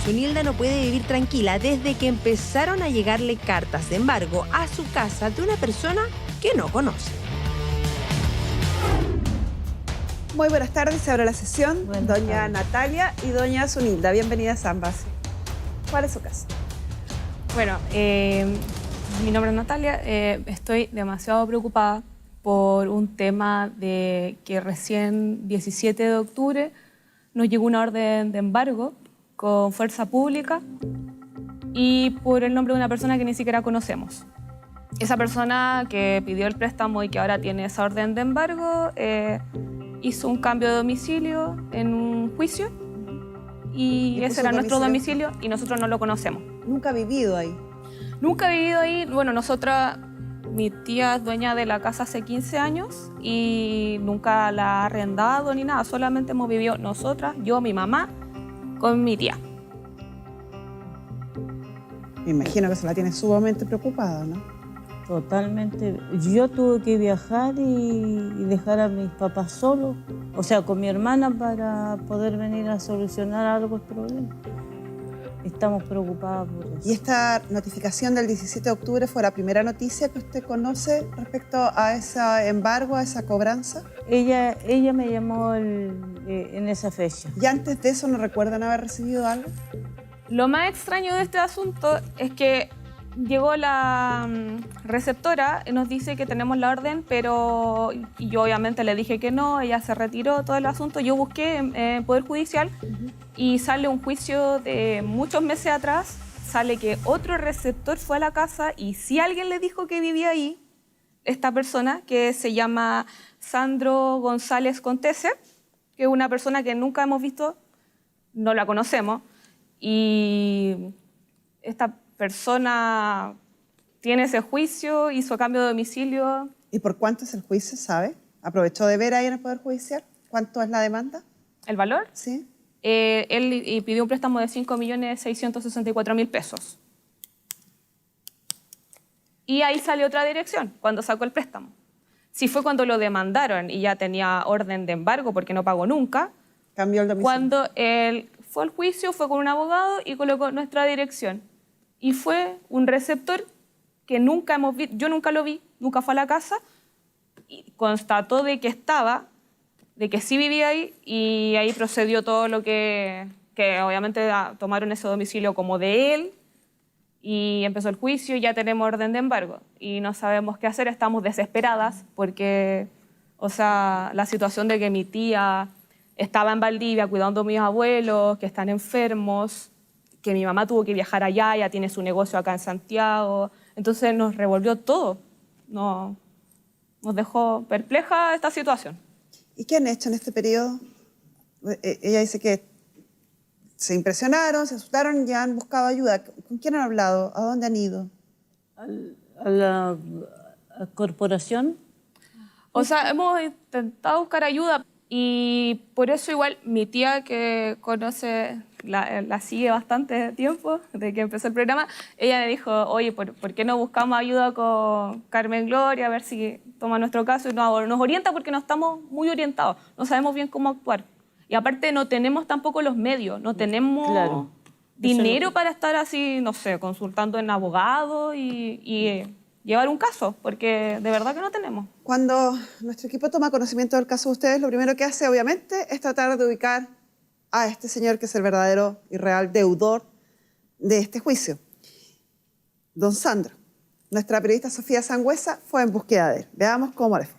Zunilda no puede vivir tranquila desde que empezaron a llegarle cartas de embargo a su casa de una persona que no conoce. Muy buenas tardes, se abre la sesión. Doña Natalia y doña Zunilda, bienvenidas ambas. ¿Cuál es su caso? Bueno, mi nombre es Natalia, estoy demasiado preocupada por un tema de que recién 17 de octubre nos llegó una orden de embargo con fuerza pública y por el nombre de una persona que ni siquiera conocemos. Esa persona que pidió el préstamo y que ahora tiene esa orden de embargo hizo un cambio de domicilio en un juicio y ese era nuestro domicilio y nosotros no lo conocemos. ¿Nunca ha vivido ahí? Nunca he vivido ahí. Bueno, mi tía es dueña de la casa hace 15 años y nunca la ha arrendado ni nada. Solamente hemos vivido nosotras, yo, mi mamá, con mi tía. Me imagino que se la tiene sumamente preocupada, ¿no? Totalmente. Yo tuve que viajar y dejar a mis papás solos, o sea, con mi hermana para poder venir a solucionar algo el problema. Estamos preocupadas por eso. ¿Y esta notificación del 17 de octubre fue la primera noticia que usted conoce respecto a ese embargo, a esa cobranza? Ella me llamó en esa fecha. ¿Y antes de eso no recuerdan haber recibido algo? Lo más extraño de este asunto es que llegó la receptora y nos dice que tenemos la orden, pero y yo obviamente le dije que no, ella se retiró todo el asunto. Yo busqué en Poder Judicial y sale un juicio de muchos meses atrás, sale que otro receptor fue a la casa y si alguien le dijo que vivía ahí, esta persona que se llama Sandro González Contese, que es una persona que nunca hemos visto, no la conocemos, y esta persona tiene ese juicio, hizo cambio de domicilio. ¿Y por cuánto es el juicio, sabe? ¿Aprovechó de ver ahí en el Poder Judicial? ¿Cuánto es la demanda? ¿El valor? Sí. Él pidió un préstamo de 5.664.000 pesos. Y ahí salió otra dirección, cuando sacó el préstamo. Si fue cuando lo demandaron y ya tenía orden de embargo porque no pagó nunca. Cambió el domicilio. Cuando él fue al juicio, fue con un abogado y colocó nuestra dirección. Y fue un receptor que nunca hemos visto, yo nunca lo vi, nunca fue a la casa, y constató de que estaba, de que sí vivía ahí, y ahí procedió todo lo que obviamente tomaron ese domicilio como de él, y empezó el juicio y ya tenemos orden de embargo. Y no sabemos qué hacer, estamos desesperadas, porque, o sea, la situación de que mi tía estaba en Valdivia cuidando a mis abuelos, que están enfermos, que mi mamá tuvo que viajar allá, ya tiene su negocio acá en Santiago. Entonces nos revolvió todo. Nos dejó perpleja esta situación. ¿Y qué han hecho en este periodo? Ella dice que se impresionaron, se asustaron y han buscado ayuda. ¿Con quién han hablado? ¿A dónde han ido? ¿A la corporación? O sea, hemos intentado buscar ayuda y por eso igual mi tía que conoce, la sigue bastante tiempo, desde que empezó el programa, ella me dijo, oye, ¿por qué no buscamos ayuda con Carmen Gloria, a ver si toma nuestro caso y nos orienta porque no estamos muy orientados, no sabemos bien cómo actuar. Y aparte no tenemos tampoco los medios, no tenemos dinero para estar así, no sé, consultando en abogados y llevar un caso, porque de verdad que no tenemos. Cuando nuestro equipo toma conocimiento del caso de ustedes, lo primero que hace, obviamente, es tratar de ubicar a este señor que es el verdadero y real deudor de este juicio. Don Sandro, nuestra periodista Sofía Sangüesa fue en búsqueda de él. Veamos cómo le fue.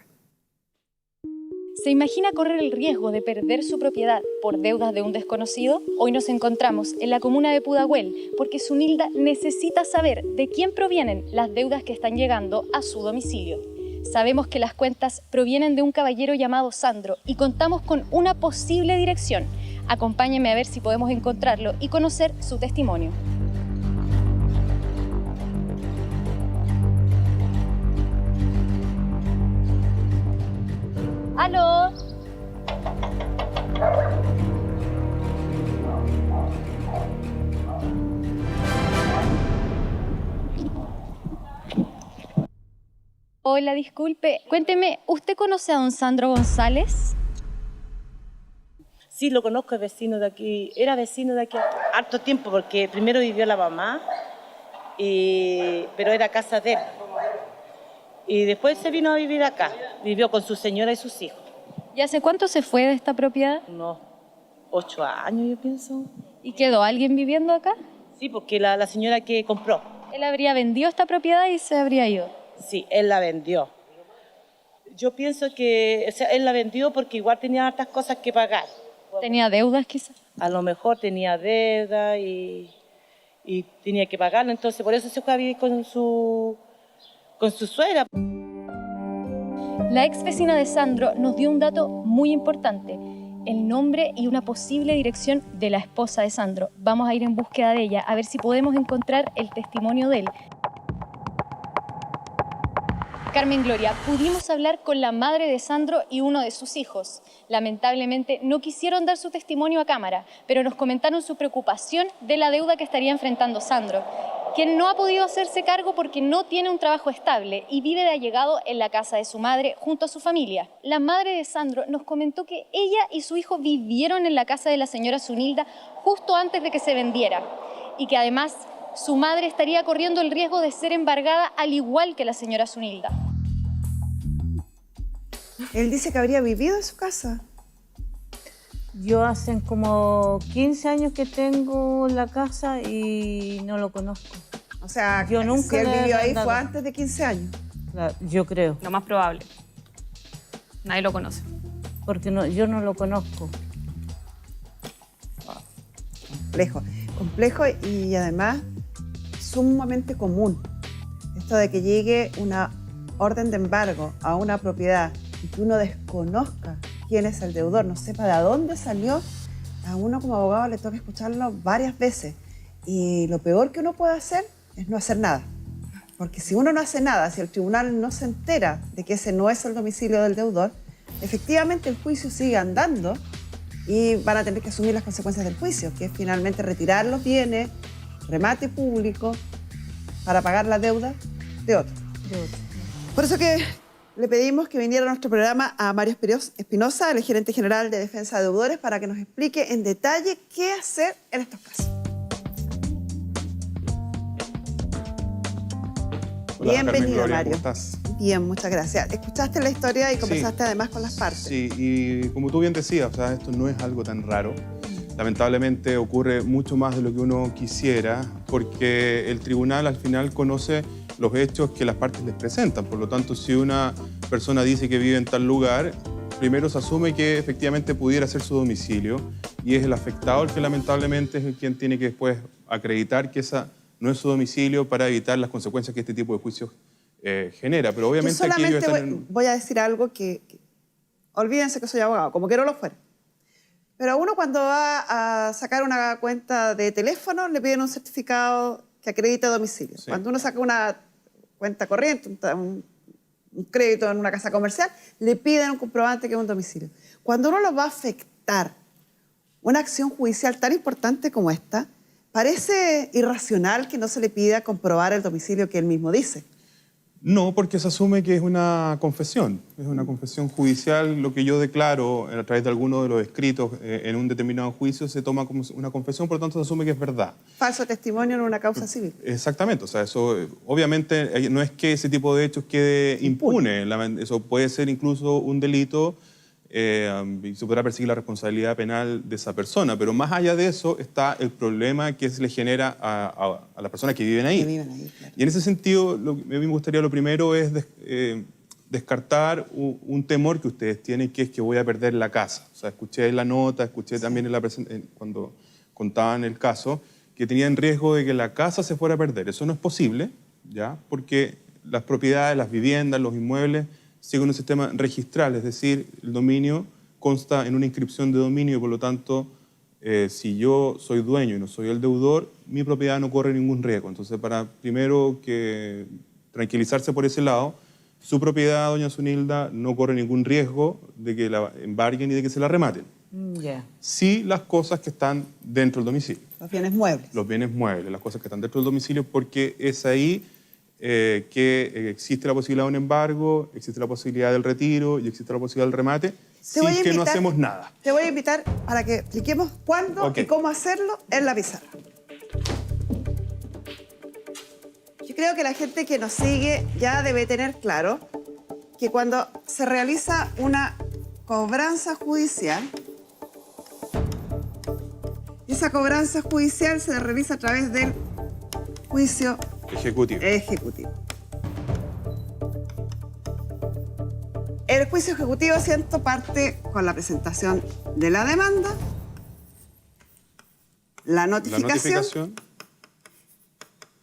¿Se imagina correr el riesgo de perder su propiedad por deudas de un desconocido? Hoy nos encontramos en la comuna de Pudahuel porque Zunilda necesita saber de quién provienen las deudas que están llegando a su domicilio. Sabemos que las cuentas provienen de un caballero llamado Sandro y contamos con una posible dirección. Acompáñenme a ver si podemos encontrarlo y conocer su testimonio. ¡Aló! Hola, disculpe. Cuénteme, ¿usted conoce a don Sandro González? Sí, lo conozco, es vecino de aquí. Era vecino de aquí harto tiempo, porque primero vivió la mamá, pero era casa de él. Y después se vino a vivir acá. Vivió con su señora y sus hijos. ¿Y hace cuánto se fue de esta propiedad? Unos 8 años, yo pienso. ¿Y quedó alguien viviendo acá? Sí, porque la señora que compró. Él habría vendido esta propiedad y se habría ido. Sí, él la vendió. Yo pienso que él la vendió porque igual tenía hartas cosas que pagar. ¿Tenía deudas quizás? A lo mejor tenía deuda y tenía que pagarlo, entonces por eso se fue a vivir con su suegra. La ex vecina de Sandro nos dio un dato muy importante, el nombre y una posible dirección de la esposa de Sandro. Vamos a ir en búsqueda de ella, a ver si podemos encontrar el testimonio de él. Carmen Gloria, pudimos hablar con la madre de Sandro y uno de sus hijos. Lamentablemente no quisieron dar su testimonio a cámara, pero nos comentaron su preocupación de la deuda que estaría enfrentando Sandro, quien no ha podido hacerse cargo porque no tiene un trabajo estable y vive de allegado en la casa de su madre junto a su familia. La madre de Sandro nos comentó que ella y su hijo vivieron en la casa de la señora Zunilda justo antes de que se vendiera y que además su madre estaría corriendo el riesgo de ser embargada al igual que la señora Zunilda. Él dice que habría vivido en su casa. Yo hace como 15 años que tengo la casa y no lo conozco. O sea, Yo nunca si él le he vivió ahí arrendado. fue antes de 15 años. Claro, yo creo, Lo más probable. Nadie lo conoce. porque yo no lo conozco. Complejo y además sumamente común. Esto de que llegue una orden de embargo a una propiedad y que uno desconozca quién es el deudor, no sepa de dónde salió, a uno como abogado le toca escucharlo varias veces. Y lo peor que uno puede hacer es no hacer nada. Porque si uno no hace nada, si el tribunal no se entera de que ese no es el domicilio del deudor, efectivamente el juicio sigue andando y van a tener que asumir las consecuencias del juicio, que es finalmente retirar los bienes, remate público, para pagar la deuda de otro. Por eso que le pedimos que viniera a nuestro programa a Mario Espinosa, el gerente general de Defensa de Deudores, para que nos explique en detalle qué hacer en estos casos. Hola, Carmen Bienvenido, Gloria, Mario. ¿cómo estás? Bien, muchas gracias. Escuchaste la historia y conversaste además con las partes. Sí, y como tú bien decías, o sea, esto no es algo tan raro. Lamentablemente ocurre mucho más de lo que uno quisiera, porque el tribunal al final conoce los hechos que las partes les presentan. Por lo tanto, si una persona dice que vive en tal lugar, primero se asume que efectivamente pudiera ser su domicilio y es el afectado el que lamentablemente es el quien tiene que después acreditar que esa no es su domicilio para evitar las consecuencias que este tipo de juicios genera. Pero obviamente Yo aquí ellos solamente están voy a decir algo que olvídense que soy abogado, como que no lo fuera. Pero uno cuando va a sacar una cuenta de teléfono le piden un certificado que acredite domicilio. Sí. Cuando uno saca una cuenta corriente, un crédito en una casa comercial, le piden un comprobante que es un domicilio. Cuando uno lo va a afectar una acción judicial tan importante como esta, parece irracional que no se le pida comprobar el domicilio que él mismo dice. No, porque se asume que es una confesión judicial. Lo que yo declaro a través de alguno de los escritos en un determinado juicio se toma como una confesión, por lo tanto se asume que es verdad. Falso testimonio en una causa civil. Exactamente, o sea, eso obviamente no es que ese tipo de hechos quede impune. Eso puede ser incluso un delito y se podrá perseguir la responsabilidad penal de esa persona, pero más allá de eso está el problema que se le genera a las personas que viven ahí. Claro. Y en ese sentido, a mí me gustaría lo primero es descartar un temor que ustedes tienen, que es que voy a perder la casa. O sea, escuché la nota, escuché también cuando contaban el caso, que tenían riesgo de que la casa se fuera a perder. Eso no es posible, ¿ya? Porque las propiedades, las viviendas, los inmuebles siguen un sistema registral, es decir, el dominio consta en una inscripción de dominio y por lo tanto, si yo soy dueño y no soy el deudor, mi propiedad no corre ningún riesgo. Entonces, para primero que tranquilizarse por ese lado, su propiedad, doña Zunilda, no corre ningún riesgo de que la embarguen y de que se la rematen. Sí las cosas que están dentro del domicilio. Los bienes muebles. Los bienes muebles, las cosas que están dentro del domicilio, porque es ahí que existe la posibilidad de un embargo, existe la posibilidad del retiro y existe la posibilidad del remate, si es que no hacemos nada. Te voy a invitar para que expliquemos cuándo y cómo hacerlo en la pizarra. Yo creo que la gente que nos sigue ya debe tener claro que cuando se realiza una cobranza judicial, esa cobranza judicial se realiza a través del juicio Ejecutivo. El juicio ejecutivo, siento, parte con la presentación de la demanda, la notificación.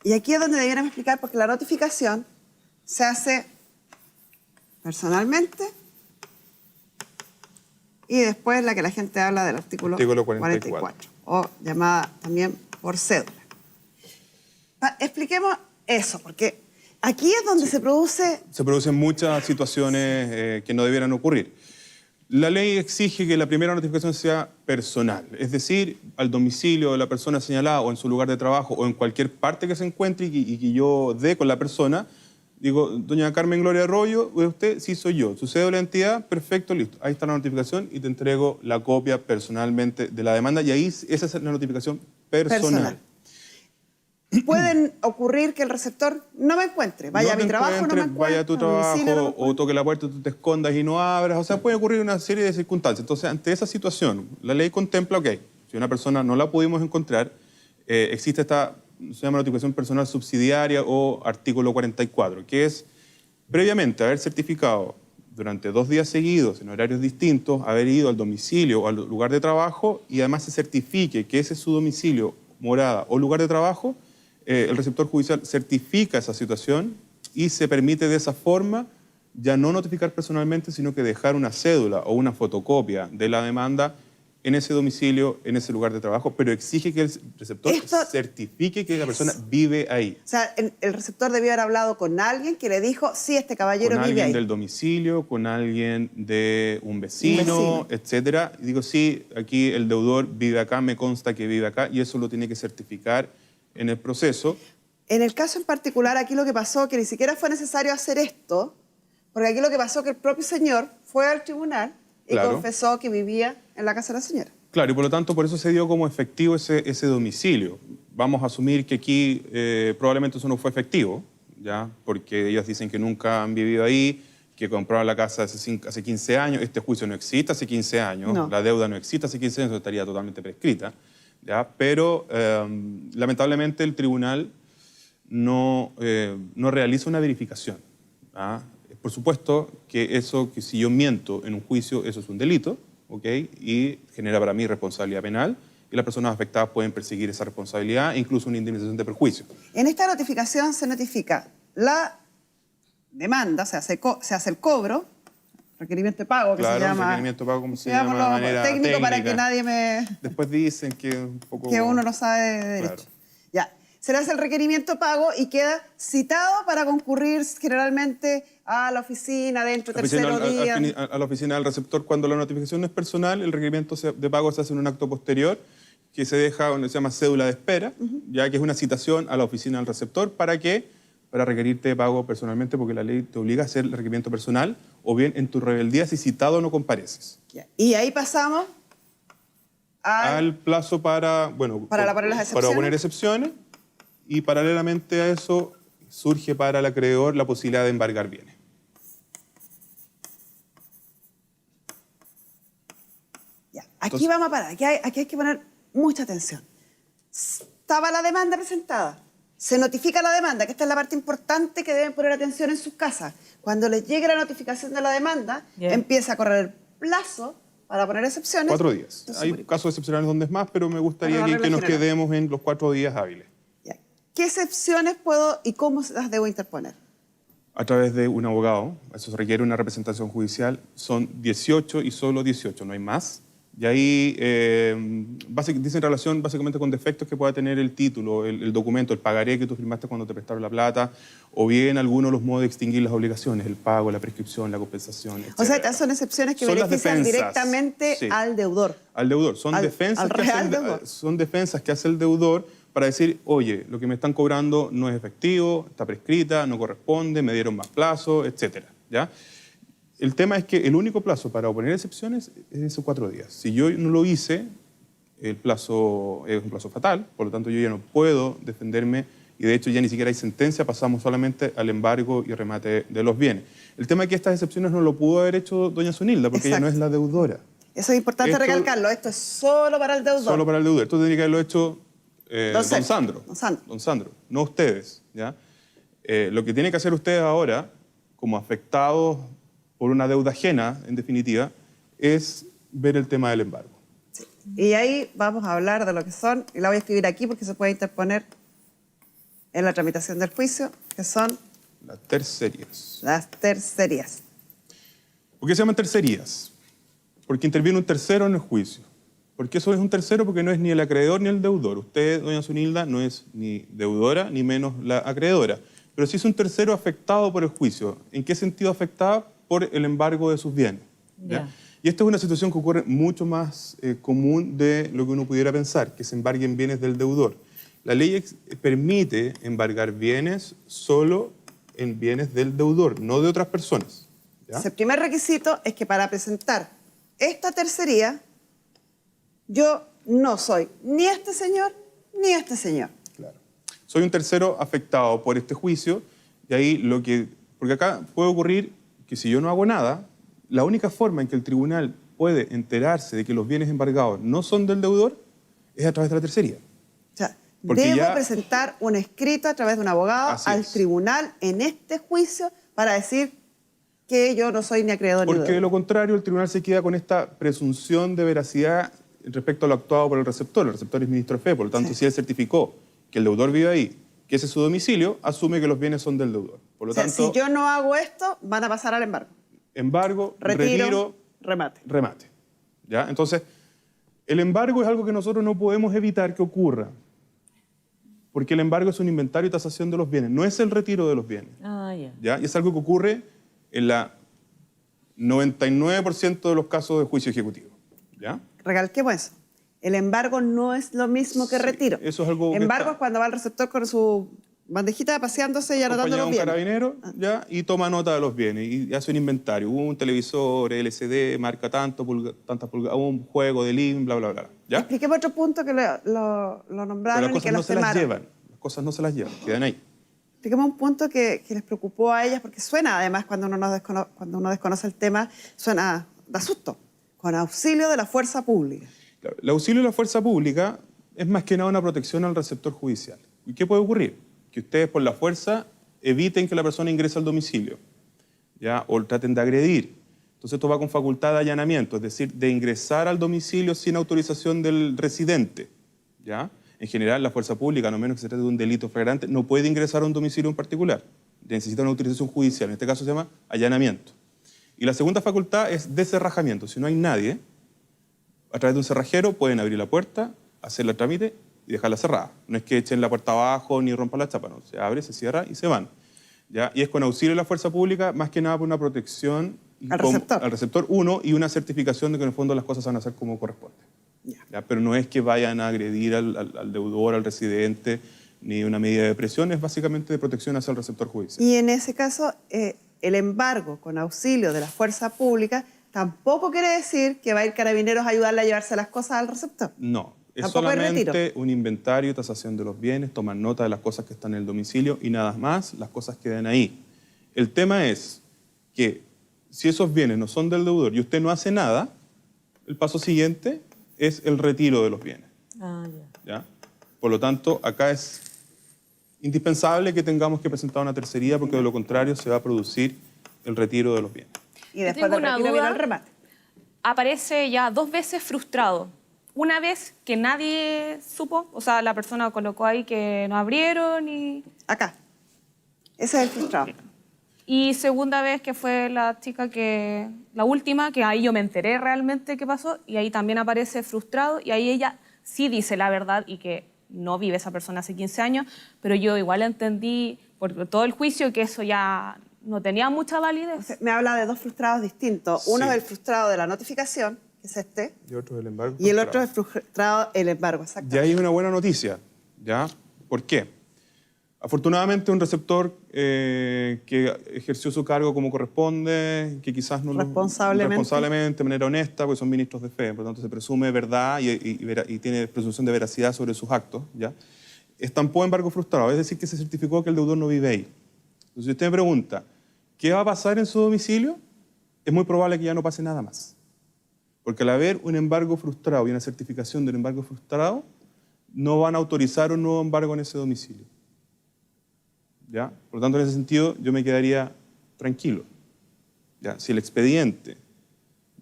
Y aquí es donde debieran explicar, porque la notificación se hace personalmente y después la que la gente habla del artículo 44, o llamada también por cédula. Expliquemos eso, porque aquí es donde se producen muchas situaciones que no debieran ocurrir. La ley exige que la primera notificación sea personal, es decir, al domicilio de la persona señalada o en su lugar de trabajo o en cualquier parte que se encuentre y que yo dé con la persona. Digo, doña Carmen Gloria Arroyo, usted, sí soy yo. Su cédula de identidad, perfecto, listo. Ahí está la notificación y te entrego la copia personalmente de la demanda y ahí esa es la notificación personal. Pueden ocurrir que el receptor no me encuentre, vaya a mi trabajo, no me encuentre, vaya a tu trabajo o toque la puerta, tú te escondas y no abras. O sea, puede ocurrir una serie de circunstancias. Entonces, ante esa situación, la ley contempla, ok, si una persona no la pudimos encontrar, existe esta, se llama notificación personal subsidiaria o artículo 44, que es previamente haber certificado durante 2 días seguidos, en horarios distintos, haber ido al domicilio o al lugar de trabajo y además se certifique que ese es su domicilio, morada o lugar de trabajo. El receptor judicial certifica esa situación y se permite de esa forma ya no notificar personalmente, sino que dejar una cédula o una fotocopia de la demanda en ese domicilio, en ese lugar de trabajo, pero exige que el receptor certifique que la persona vive ahí. O sea, el receptor debió haber hablado con alguien que le dijo, sí, este caballero vive ahí. Con alguien del domicilio, con alguien de un vecino, etcétera. Y digo, sí, aquí el deudor vive acá, me consta que vive acá, y eso lo tiene que certificar en el proceso. En el caso en particular, aquí lo que pasó, que ni siquiera fue necesario hacer esto, porque aquí lo que pasó que el propio señor fue al tribunal y confesó que vivía en la casa de la señora. Claro, y por lo tanto, por eso se dio como efectivo ese domicilio. Vamos a asumir que aquí probablemente eso no fue efectivo, ¿ya? Porque ellos dicen que nunca han vivido ahí, que compraron la casa hace 15 años. Este juicio no existe hace 15 años, la deuda no existe hace 15 años, eso estaría totalmente prescrita. ¿Ya? Pero lamentablemente el tribunal no realiza una verificación. ¿Ah? Por supuesto que si yo miento en un juicio, eso es un delito, ¿ok? Y genera para mí responsabilidad penal y las personas afectadas pueden perseguir esa responsabilidad e incluso una indemnización de perjuicio. En esta notificación se notifica la demanda, se hace el cobro, requerimiento de pago, que se llama. Requerimiento de pago, como se llama de manera técnica. Para que nadie me... Después dicen que un poco... Que uno no sabe de derecho. Claro. Ya. Se le hace el requerimiento de pago y queda citado para concurrir generalmente a la oficina dentro del tercer día. A la oficina del receptor, cuando la notificación no es personal, el requerimiento de pago se hace en un acto posterior que se deja donde se llama cédula de espera, ya que es una citación a la oficina del receptor para requerirte de pago personalmente, porque la ley te obliga a hacer el requerimiento personal, o bien en tu rebeldía, si citado no compareces. Ya. Y ahí pasamos al plazo para oponer excepciones, y paralelamente a eso surge para el acreedor la posibilidad de embargar bienes. Ya. Aquí vamos a parar, aquí hay que poner mucha atención. Estaba la demanda presentada. Se notifica la demanda, que esta es la parte importante que deben poner atención en sus casas. Cuando les llegue la notificación de la demanda, empieza a correr el plazo para poner excepciones. 4 días. Hay casos excepcionales donde es más, pero me gustaría que nos quedemos en los 4 días hábiles. Ya. ¿Qué excepciones puedo y cómo las debo interponer? A través de un abogado. Eso se requiere una representación judicial. Son 18 y solo 18, no hay más. Y ahí dice en relación básicamente con defectos que pueda tener el título, el documento, el pagaré que tú firmaste cuando te prestaron la plata, o bien algunos de los modos de extinguir las obligaciones, el pago, la prescripción, la compensación, etc. O sea, estas son excepciones que benefician directamente al deudor. Al deudor. Son defensas que hace el deudor para decir, oye, lo que me están cobrando no es efectivo, está prescrita, no corresponde, me dieron más plazo, etc. ¿Ya? El tema es que el único plazo para oponer excepciones es esos 4 días. Si yo no lo hice, el plazo es un plazo fatal, por lo tanto yo ya no puedo defenderme y de hecho ya ni siquiera hay sentencia, pasamos solamente al embargo y remate de los bienes. El tema es que estas excepciones no lo pudo haber hecho doña Zunilda porque ella no es la deudora. Eso es importante recalcarlo, esto es solo para el deudor. Solo para el deudor. Esto tendría que haberlo hecho don Sandro. Don Sandro. No ustedes. ¿Ya? Lo que tienen que hacer ustedes ahora, como afectados por una deuda ajena, en definitiva, es ver el tema del embargo. Sí. Y ahí vamos a hablar de lo que son, y la voy a escribir aquí porque se puede interponer en la tramitación del juicio, que son las tercerías. Las tercerías. ¿Por qué se llaman tercerías? Porque interviene un tercero en el juicio. ¿Por qué eso es un tercero? Porque no es ni el acreedor ni el deudor. Usted, doña Zunilda, no es ni deudora ni menos la acreedora. Pero sí es un tercero afectado por el juicio. ¿En qué sentido afectado? Por el embargo de sus bienes. ¿Ya? Y esta es una situación que ocurre mucho más común de lo que uno pudiera pensar, que se embarguen bienes del deudor. La ley permite embargar bienes solo en bienes del deudor, no de otras personas. ¿Ya? El primer requisito es que para presentar esta tercería, yo no soy ni este señor ni este señor. Claro. Soy un tercero afectado por este juicio y ahí lo que... Porque acá puede ocurrir que si yo no hago nada, la única forma en que el tribunal puede enterarse de que los bienes embargados no son del deudor es a través de la tercería. O sea, Porque debo presentar un escrito a través de un abogado al tribunal en este juicio para decir que yo no soy ni acreedor ni deudor. Porque de lo contrario, el tribunal se queda con esta presunción de veracidad respecto a lo actuado por el receptor. El receptor es ministro de fe, por lo tanto, si él certificó que el deudor vive ahí, que ese es su domicilio, asume que los bienes son del deudor. Por lo tanto, si yo no hago esto, van a pasar al embargo. Embargo, retiro, remate. ¿Ya? Entonces, el embargo es algo que nosotros no podemos evitar que ocurra. Porque el embargo es un inventario y tasación de los bienes, no es el retiro de los bienes. ¿Ya? Y es algo que ocurre en la 99% de los casos de juicio ejecutivo. ¿Ya? Recalquemos eso. El embargo no es lo mismo que retiro. Eso es algo embargo es cuando va el receptor con su bandejita paseándose y anotando los bienes. Un carabinero, ¿ya? Y toma nota de los bienes y hace un inventario. Un televisor, LCD, marca tantas pulgadas, un juego de LIM, bla, bla, bla. ¿Ya? Expliquemos otro punto que lo nombraron y que los temaron. Las cosas no se las llevan, quedan ahí. Expliquemos un punto que les preocupó a ellas, porque suena, además, cuando uno desconoce el tema, suena de susto. Con auxilio de la fuerza pública. Claro, el auxilio de la fuerza pública es más que nada una protección al receptor judicial. ¿Y qué puede ocurrir? Que ustedes por la fuerza eviten que la persona ingrese al domicilio, ¿ya? O traten de agredir. Entonces esto va con facultad de allanamiento, es decir, de ingresar al domicilio sin autorización del residente, ¿ya? En general, la fuerza pública, no menos que se trate de un delito flagrante, no puede ingresar a un domicilio en particular. Necesita una autorización judicial, en este caso se llama allanamiento. Y la segunda facultad es descerrajamiento. Si no hay nadie, a través de un cerrajero pueden abrir la puerta, hacer el trámite y dejarla cerrada. No es que echen la puerta abajo ni rompan la chapa, no. Se abre, se cierra y se van. ¿Ya? Y es con auxilio de la fuerza pública, más que nada por una protección al receptor, uno, y una certificación de que en el fondo las cosas van a ser como corresponde. ¿Ya? Pero no es que vayan a agredir al deudor, al residente, ni una medida de presión, es básicamente de protección hacia el receptor judicial. Y en ese caso, el embargo con auxilio de la fuerza pública tampoco quiere decir que va a ir Carabineros a ayudarle a llevarse las cosas al receptor. No, es solamente un inventario y tasación de los bienes, toman nota de las cosas que están en el domicilio y nada más, las cosas quedan ahí. El tema es que si esos bienes no son del deudor y usted no hace nada, el paso siguiente es el retiro de los bienes. ¿Ya? Por lo tanto, acá es indispensable que tengamos que presentar una tercería porque de lo contrario se va a producir el retiro de los bienes. Y después del retiro viene el remate. Aparece ya 2 veces frustrado. Una vez que nadie supo, o sea, la persona colocó ahí que no abrieron y... Acá. Ese es el frustrado. Y segunda vez que fue la chica que... La última, que ahí yo me enteré realmente qué pasó y ahí también aparece frustrado y ahí ella sí dice la verdad y que no vive esa persona hace 15 años, pero yo igual entendí por todo el juicio que eso ya no tenía mucha validez. Me habla de 2 frustrados distintos. Sí. Uno es el frustrado de la notificación, que es este. Y otro del embargo. Y el otro es frustrado el embargo, exacto. Ya hay una buena noticia, ¿ya? ¿Por qué? Afortunadamente un receptor que ejerció su cargo como corresponde, que quizás no responsablemente, de manera honesta, porque son ministros de fe, por lo tanto se presume verdad y tiene presunción de veracidad sobre sus actos, ¿ya? Estampó embargo frustrado, es decir, que se certificó que el deudor no vive ahí. Entonces, si usted me pregunta, ¿qué va a pasar en su domicilio? Es muy probable que ya no pase nada más. Porque al haber un embargo frustrado y una certificación del embargo frustrado, no van a autorizar un nuevo embargo en ese domicilio. ¿Ya? Por lo tanto, en ese sentido, yo me quedaría tranquilo. ¿Ya? Si el expediente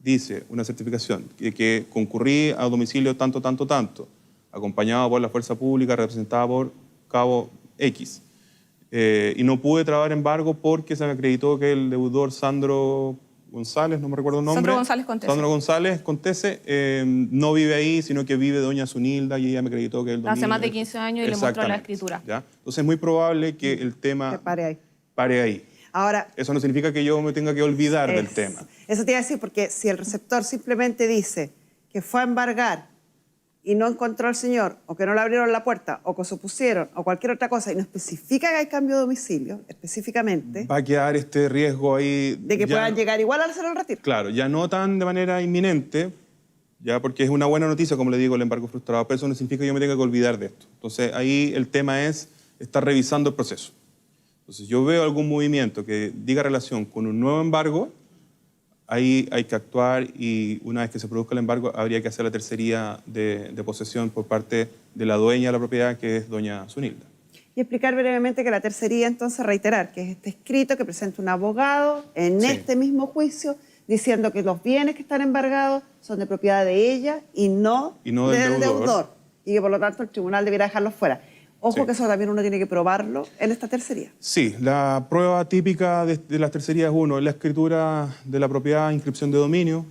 dice una certificación que concurrí a domicilio tanto, acompañado por la fuerza pública representada por cabo X, y no pude trabar embargo porque se me acreditó que el deudor Sandro González, no me recuerdo el nombre. Sandro González Contese. Sandro González Contese no vive ahí, sino que vive doña Zunilda y ella me acreditó que el dominio... Hace más de 15 años y le mostró la escritura. ¿Ya? Entonces es muy probable que el tema pare ahí. Ahora, eso no significa que yo me tenga que olvidar del tema. Eso te iba a decir, porque si el receptor simplemente dice que fue a embargar y no encontró al señor, o que no le abrieron la puerta, o que se opusieron, o cualquier otra cosa, y no especifica que hay cambio de domicilio, específicamente... Va a quedar este riesgo ahí... De que puedan llegar igual a hacer el retiro. Claro, ya no tan de manera inminente, ya porque es una buena noticia, como le digo, el embargo frustrado, pero eso no significa que yo me tenga que olvidar de esto. Entonces, ahí el tema es estar revisando el proceso. Entonces, yo veo algún movimiento que diga relación con un nuevo embargo, ahí hay que actuar y una vez que se produzca el embargo habría que hacer la tercería de posesión por parte de la dueña de la propiedad, que es doña Zunilda. Y explicar brevemente que la tercería, entonces, reiterar que es este escrito que presenta un abogado en este mismo juicio diciendo que los bienes que están embargados son de propiedad de ella y no del deudor. Y que por lo tanto el tribunal debiera dejarlos fuera. Ojo que eso también uno tiene que probarlo en esta tercería. Sí, la prueba típica de las tercerías es la escritura de la propiedad, inscripción de dominio,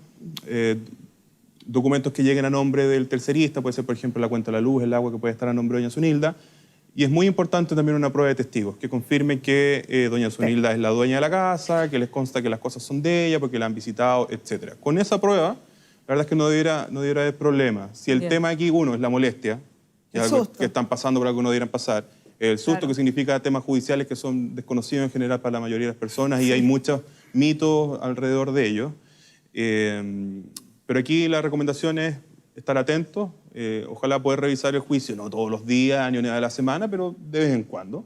documentos que lleguen a nombre del tercerista, puede ser por ejemplo la cuenta de la luz, el agua, que puede estar a nombre de doña Zunilda. Y es muy importante también una prueba de testigos, que confirmen que doña Zunilda es la dueña de la casa, que les consta que las cosas son de ella, porque la han visitado, etc. Con esa prueba, la verdad es que no debiera haber problema. Si el tema aquí, es la molestia, que es algo que están pasando por algo que no debieran pasar. El susto, que significa temas judiciales que son desconocidos en general para la mayoría de las personas y hay muchos mitos alrededor de ellos. Pero aquí la recomendación es estar atentos, ojalá poder revisar el juicio, no todos los días, ni una vez a la semana, pero de vez en cuando.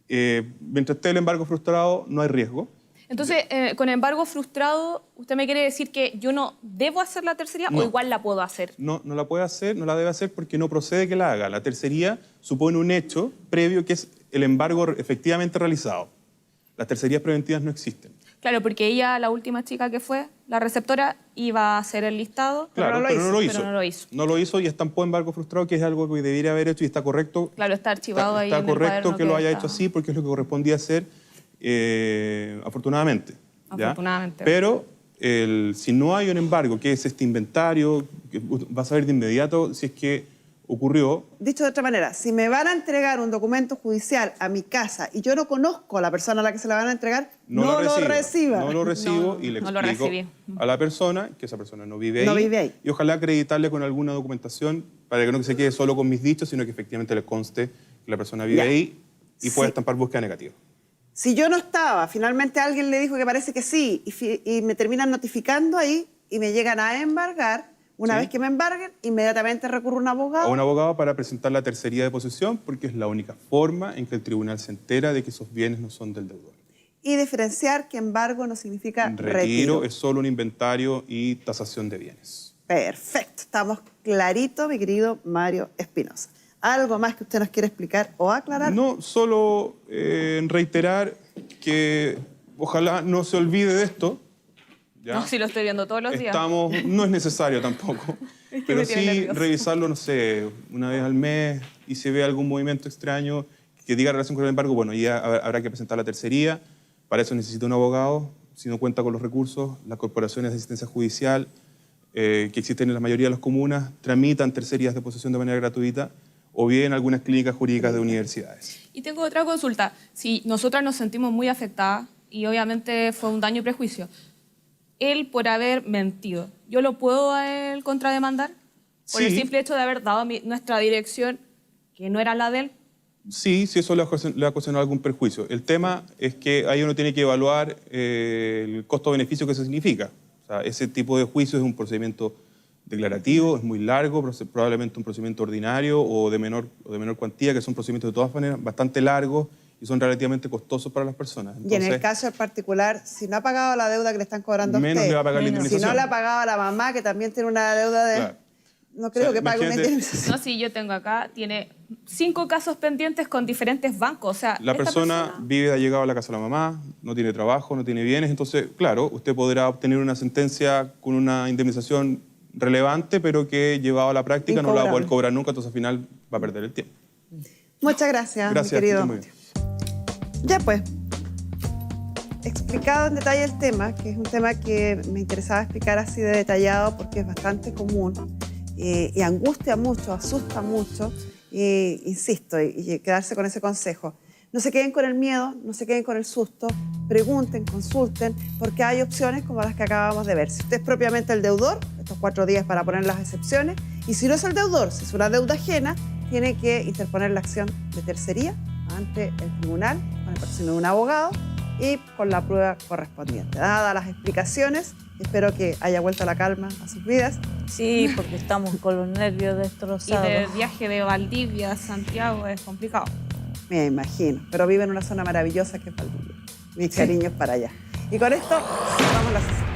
Mientras esté el embargo frustrado, no hay riesgo. Entonces, con embargo frustrado, ¿usted me quiere decir que yo no debo hacer la tercería o igual la puedo hacer? No la puede hacer, no la debe hacer porque no procede que la haga. La tercería supone un hecho previo que es el embargo efectivamente realizado. Las tercerías preventivas no existen. Claro, porque ella, la última chica que fue, la receptora, iba a hacer el listado, claro, pero no lo hizo. No lo hizo y estampó embargo frustrado, que es algo que debería haber hecho y está correcto. Claro, está archivado ahí. Está correcto que lo haya hecho así porque es lo que correspondía hacer. Afortunadamente. Afortunadamente. Pero si no hay un embargo, que es este inventario, que vas a ver de inmediato si es que ocurrió. Dicho de otra manera, si me van a entregar un documento judicial a mi casa y yo no conozco a la persona a la que se la van a entregar, no lo reciba. No lo recibo y le explico a la persona que esa persona no vive ahí. Y ojalá acreditarle con alguna documentación para que no se quede solo con mis dichos, sino que efectivamente le conste que la persona vive ahí y pueda estampar búsqueda negativa. Si yo no estaba, finalmente alguien le dijo que parece que sí, y me terminan notificando ahí y me llegan a embargar, una vez que me embarguen, inmediatamente recurro a un abogado. A un abogado para presentar la tercería de posesión, porque es la única forma en que el tribunal se entera de que esos bienes no son del deudor. Y diferenciar que embargo no significa retiro. Retiro es solo un inventario y tasación de bienes. Perfecto, estamos clarito, mi querido Mario Espinosa. ¿Algo más que usted nos quiere explicar o aclarar? No, solo reiterar que ojalá no se olvide de esto. ¿Ya? No, si lo estoy viendo todos los días. No es necesario tampoco, pero sí revisarlo, no sé, una vez al mes y si ve algún movimiento extraño que diga relación con el embargo, bueno, ya habrá que presentar la tercería. Para eso necesita un abogado. Si no cuenta con los recursos, las corporaciones de asistencia judicial que existen en la mayoría de las comunas tramitan tercerías de posesión de manera gratuita, o bien algunas clínicas jurídicas de universidades. Y tengo otra consulta. Si nosotras nos sentimos muy afectadas y obviamente fue un daño y prejuicio, él por haber mentido, ¿yo lo puedo a él contrademandar? Por el simple hecho de haber dado nuestra dirección, que no era la de él. Sí, sí, eso le va a ocasionar algún perjuicio. El tema es que ahí uno tiene que evaluar el costo-beneficio que eso significa. O sea, ese tipo de juicio es un procedimiento declarativo, es muy largo, probablemente un procedimiento ordinario o de menor cuantía, que son procedimientos de todas maneras bastante largos y son relativamente costosos para las personas. Entonces, y en el caso en particular, si no ha pagado la deuda que le están cobrando a menos usted, le va a pagar la si indemnización. no le ha pagado a la mamá, que también tiene una deuda de... Claro. No creo que pague una imagínate- indemnización. No, sí, yo tengo acá, tiene 5 casos pendientes con diferentes bancos. O sea, La esta persona vive de allegado a la casa de la mamá, no tiene trabajo, no tiene bienes, entonces, claro, usted podrá obtener una sentencia con una indemnización relevante, pero que llevado a la práctica no la va a poder Incobrable. cobrar nunca, entonces al final va a perder el tiempo. Muchas gracias, Gracias, mi que querido. esté muy bien. Ya pues, explicado en detalle el tema, que es un tema que me interesaba explicar así de detallado porque es bastante común y angustia mucho, asusta mucho, insisto, y quedarse con ese consejo. No se queden con el miedo, no se queden con el susto, pregunten, consulten, porque hay opciones como las que acabamos de ver. Si usted es propiamente el deudor, estos 4 días para poner las excepciones, y si no es el deudor, si es una deuda ajena, tiene que interponer la acción de tercería ante el tribunal, con el patrocinio de un abogado y con la prueba correspondiente. Dadas las explicaciones, espero que haya vuelto la calma a sus vidas. Sí, porque estamos con los nervios Y destrozados. de viaje de Valdivia a Santiago es complicado. Me imagino, pero vive en una zona maravillosa que es Valdivia. Mis cariños para allá. Y con esto cerramos la sesión.